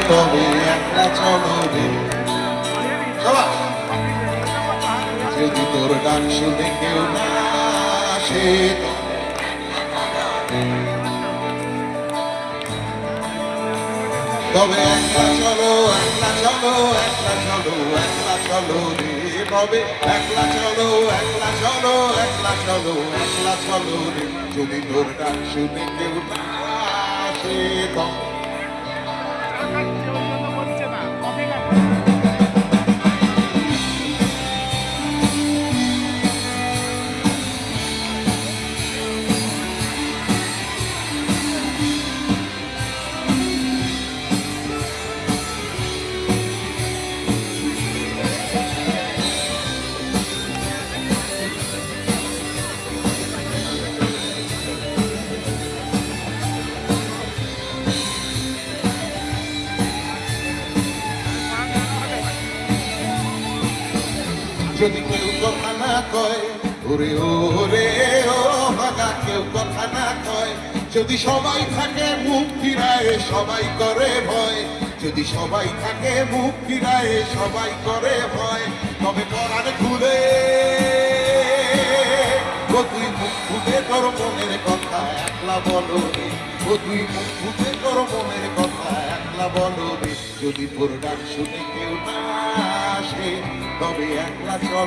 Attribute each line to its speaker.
Speaker 1: তবে একলা চলো রে। সবাই যদি তোর ডাক শুনে কেউ না আসে, তবে একলা চলো, একলা চলো, একলা চলো, একলা চলো রে। তবে একলা চলো, একলা চলো, একলা চলো, একলা চলো রে। যদি তোর ডাক শুনে কেউ না আসে, যদি কেউ কথা না কয়, ওরে ওরে ও ভাগা, কেউ কথা না কয়, যদি সবাই থাকে মুখ ফিরায় সবাই করে ভয়, যদি সবাই থাকে মুখ ফিরায় সবাই করে ভয়, তবে পরাণ খুলে ও তুই মুখ ফুটে তোর মনের কথা একলা বলো রে। ও তুই মুখ ফুটে তোর মনের কথা একলা বলো রে। যদি তোর ডাক শুনে কেউ না আসে, তবে একলা চলো।